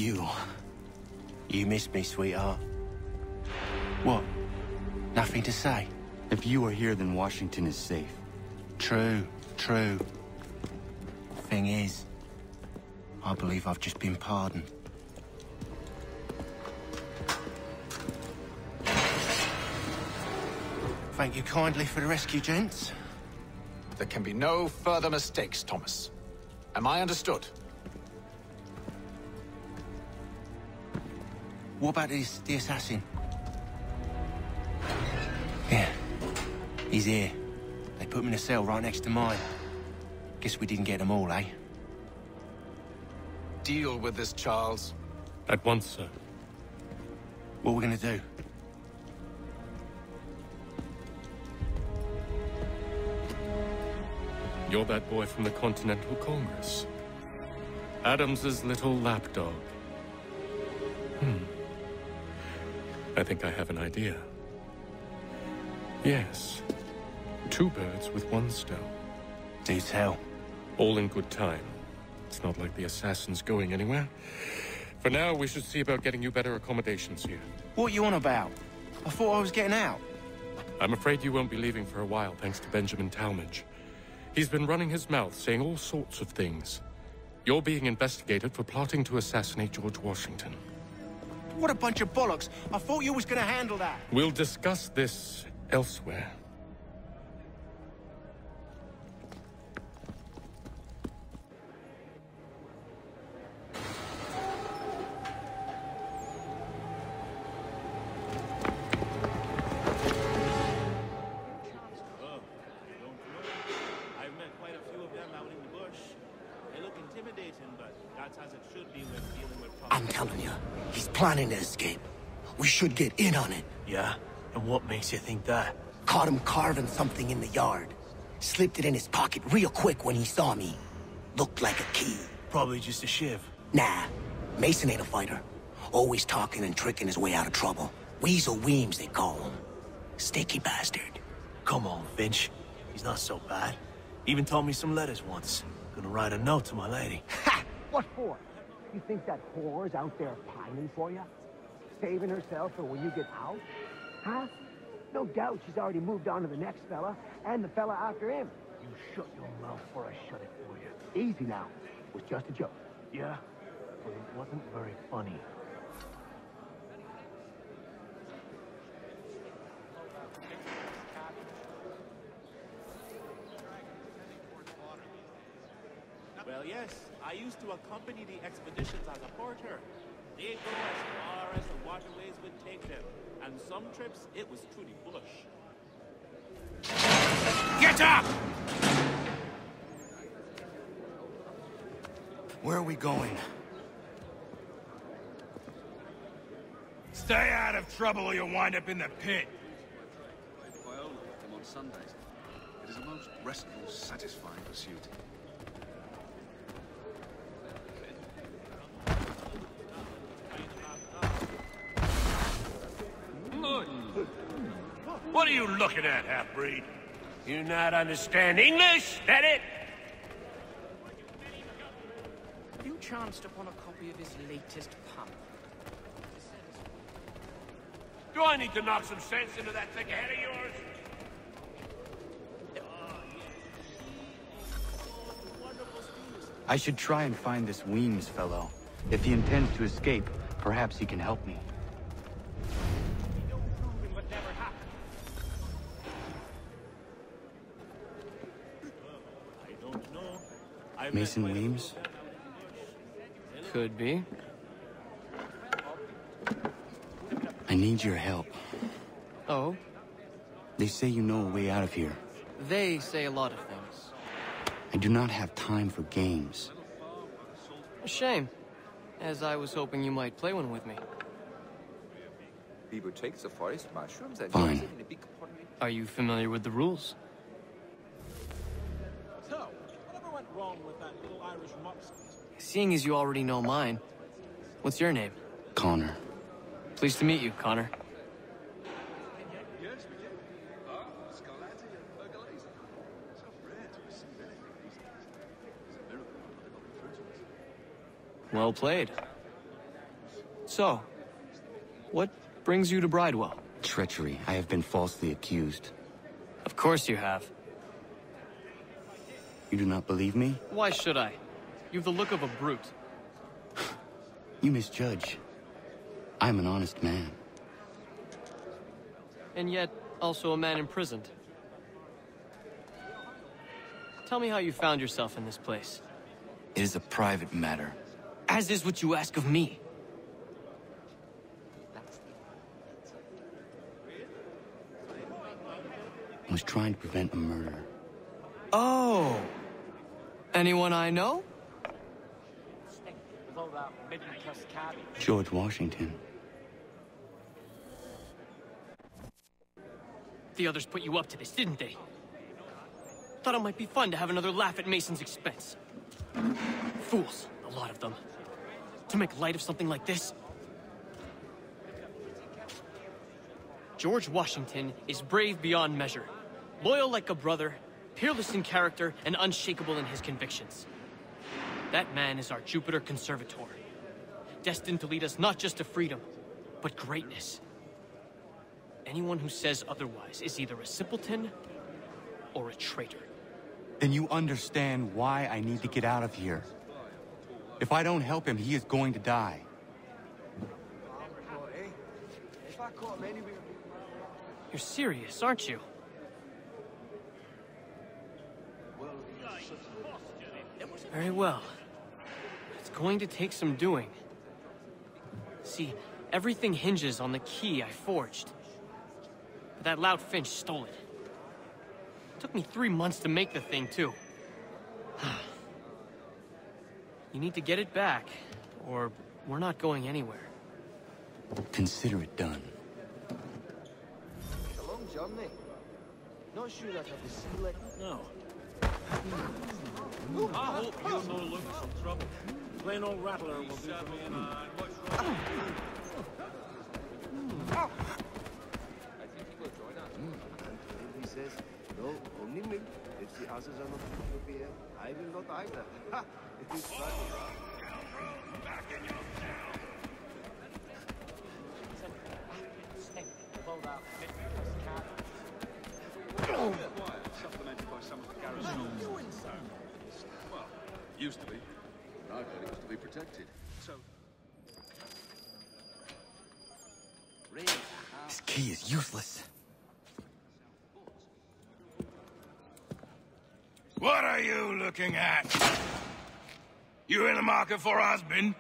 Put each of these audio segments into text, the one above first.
You missed me, sweetheart. What? Nothing to say? If you are here, then Washington is safe. True. Thing is, I believe I've just been pardoned. Thank you kindly for the rescue, gents. There can be no further mistakes, Thomas. Am I understood? What about the assassin? Yeah, he's here. They put him in a cell right next to mine. Guess we didn't get them all, eh? Deal with this, Charles. At once, sir. What are we gonna do? You're that boy from the Continental Congress. Adams's little lapdog. I think I have an idea. Yes. 2 birds with 1 stone. Do tell. All in good time. It's not like the assassin's going anywhere. For now, we should see about getting you better accommodations here. What you on about? I thought I was getting out. I'm afraid you won't be leaving for a while, thanks to Benjamin Talmadge. He's been running his mouth, saying all sorts of things. You're being investigated for plotting to assassinate George Washington. What a bunch of bollocks. I thought you was gonna handle that. We'll discuss this elsewhere. I'm telling you, he's planning to escape. We should get in on it. Yeah? And what makes you think that? Caught him carving something in the yard. Slipped it in his pocket real quick when he saw me. Looked like a key. Probably just a shiv. Nah, Mason ain't a fighter. Always talking and tricking his way out of trouble. Weasel Weems, they call him. Sticky bastard. Come on, Finch. He's not so bad. Even taught me some letters once. Gonna write a note to my lady. Ha! What for? You think that whore's out there pining for you? Saving herself for when you get out? Huh? No doubt she's already moved on to the next fella, and the fella after him. You shut your mouth before I shut it for you. Easy now. It was just a joke. Yeah? But it wasn't very funny. Well, yes, I used to accompany the expeditions as a porter. They'd go as far as the waterways would take them, and some trips, it was through the bush. Get up! Where are we going? Stay out of trouble or you'll wind up in the pit. Viola with them on Sundays. It is a most restful, satisfying pursuit. What are you looking at, half-breed? You not understand English? That it? Have you chanced upon a copy of his latest pamphlet? Do I need to knock some sense into that thick head of yours? I should try and find this Weems fellow. If he intends to escape, perhaps he can help me. Mason Weems? Could be. I need your help. Oh? They say you know a way out of here. They say a lot of things. I do not have time for games. A shame, as I was hoping you might play one with me. We would take the forest mushrooms and Fine. use them in a big pot. Are you familiar with the rules? So, whatever went wrong with that little Irish mobster? Seeing as you already know mine, what's your name? Connor. Pleased to meet you, Connor. Well played. So, what brings you to Bridewell? Treachery. I have been falsely accused. Of course you have. You do not believe me? Why should I? You've the look of a brute. You misjudge. I'm an honest man. And yet, also a man imprisoned. Tell me how you found yourself in this place. It is a private matter. As is what you ask of me. I was trying to prevent a murder. Oh! Anyone I know? George Washington. The others put you up to this, didn't they? Thought it might be fun to have another laugh at Mason's expense. Fools, a lot of them. To make light of something like this. George Washington is brave beyond measure. Loyal like a brother, peerless in character, and unshakable in his convictions. That man is our Jupiter Conservator. Destined to lead us not just to freedom, but greatness. Anyone who says otherwise is either a simpleton or a traitor. Then you understand why I need to get out of here. If I don't help him, he is going to die. You're serious, aren't you? Very well. It's going to take some doing. See, everything hinges on the key I forged. But that loud Finch stole it. Took me 3 months to make the thing, too. You need to get it back, or we're not going anywhere. Consider it done. It's a long journey. Not sure that I'll be select. No. I hope you're no looking for trouble. Plain old rattler will do for me anyway. He says, no, only me. If the others are not going to be here, I will not either. Ha! It is funny. Supplemented by some of the garrison. Well, used to be. I heard it was to be protected. So. This key is useless. What are you looking at? You in the market for a husband?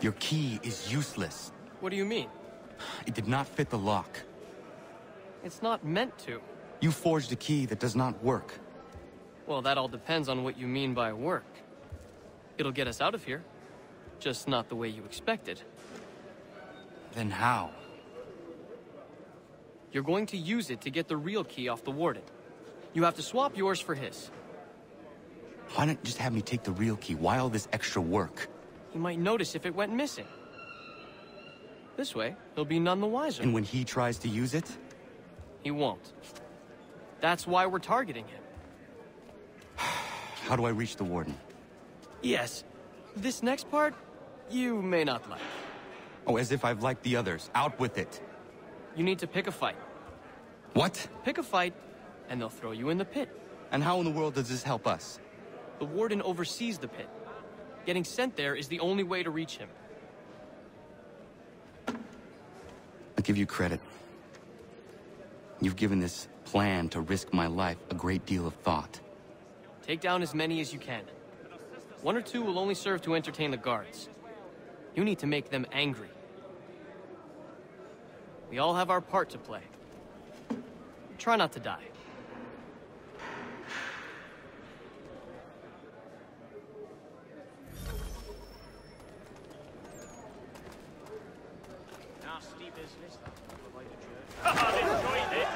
Your key is useless. What do you mean? It did not fit the lock. It's not meant to. You forged a key that does not work. Well, that all depends on what you mean by work. It'll get us out of here. Just not the way you expected. Then how? You're going to use it to get the real key off the warden. You have to swap yours for his. Why not just have me take the real key? Why all this extra work? He might notice if it went missing. This way, he'll be none the wiser. And when he tries to use it? He won't. That's why we're targeting him. How do I reach the warden? Yes. This next part, you may not like. Oh, as if I've liked the others. Out with it. You need to pick a fight. What? Pick a fight, and they'll throw you in the pit. And how in the world does this help us? The warden oversees the pit. Getting sent there is the only way to reach him. I'll give you credit. You've given this plan to risk my life a great deal of thought. Take down as many as you can. 1 or 2 will only serve to entertain the guards. You need to make them angry. We all have our part to play. Try not to die. Nasty business. I've enjoyed it.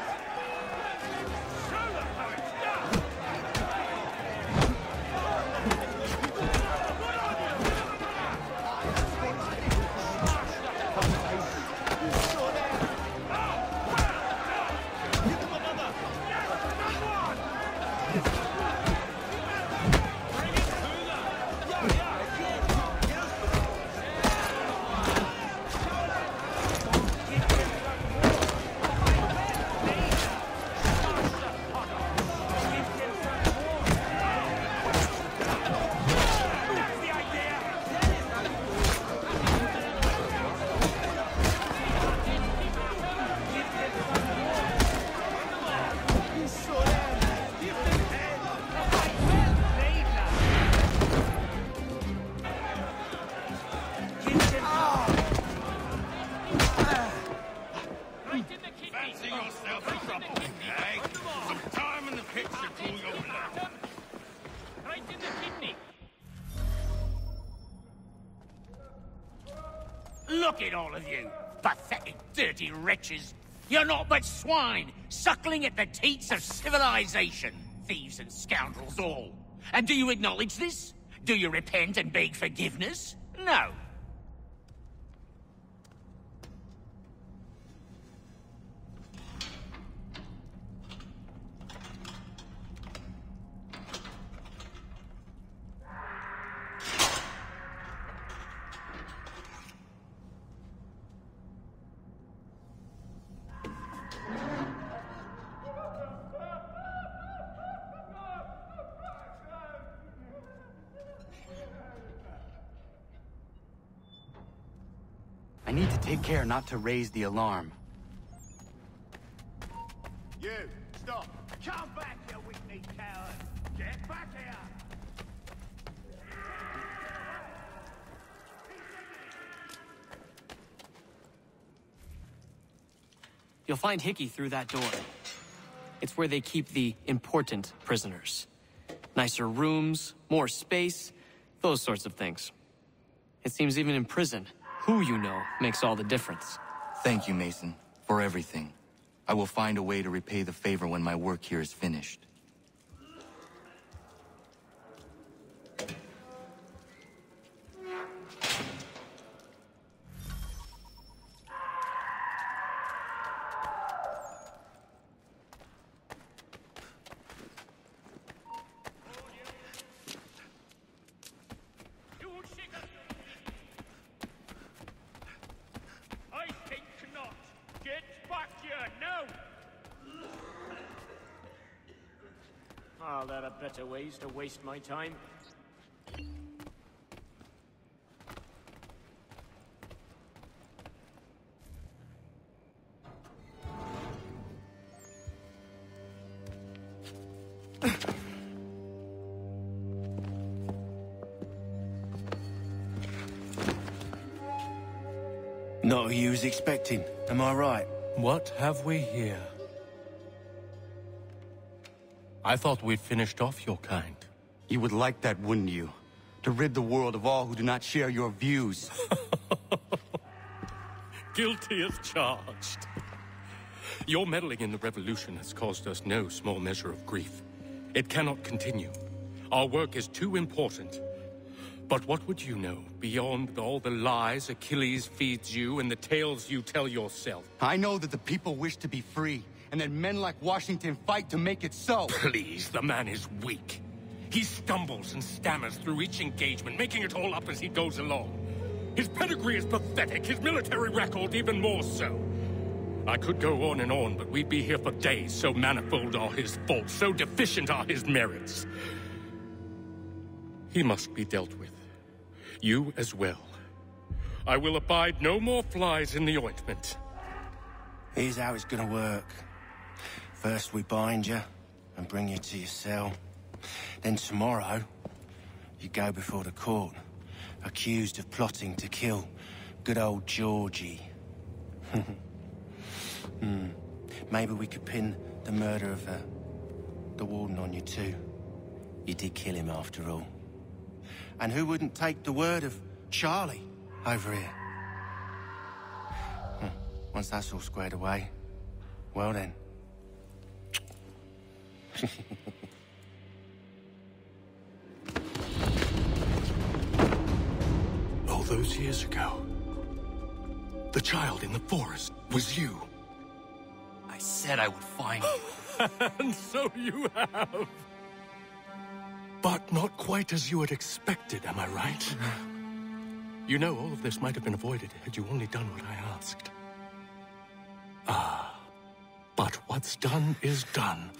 Look at all of you, pathetic, dirty wretches. You're not but swine, suckling at the teats of civilization. Thieves and scoundrels all. And do you acknowledge this? Do you repent and beg forgiveness? No. I need to take care not to raise the alarm. You, stop. Come back, you weak-kneed coward. Get back here. You'll find Hickey through that door. It's where they keep the important prisoners. Nicer rooms, more space, those sorts of things. It seems even in prison, who you know makes all the difference. Thank you, Mason, for everything. I will find a way to repay the favor when my work here is finished. Oh, there are better ways to waste my time. Not who you was expecting, am I right? What have we here? I thought we'd finished off your kind. You would like that, wouldn't you? To rid the world of all who do not share your views. Guilty as charged. Your meddling in the revolution has caused us no small measure of grief. It cannot continue. Our work is too important. But what would you know beyond all the lies Achilles feeds you and the tales you tell yourself? I know that the people wish to be free, and that men like Washington fight to make it so. Please, the man is weak. He stumbles and stammers through each engagement, making it all up as he goes along. His pedigree is pathetic, his military record even more so. I could go on, but we'd be here for days, so manifold are his faults, so deficient are his merits. He must be dealt with. You as well. I will abide no more flies in the ointment. Here's how it's gonna work. First we bind you and bring you to your cell. Then tomorrow, you go before the court, accused of plotting to kill good old Georgie. Maybe we could pin the murder of the warden on you too. You did kill him after all. And who wouldn't take the word of Charlie over here? Once that's all squared away, well then. All those years ago, the child in the forest was you. I said I would find you. And so you have. But not quite as you had expected, am I right? You know, all of this might have been avoided had you only done what I asked. Ah, but what's done is done.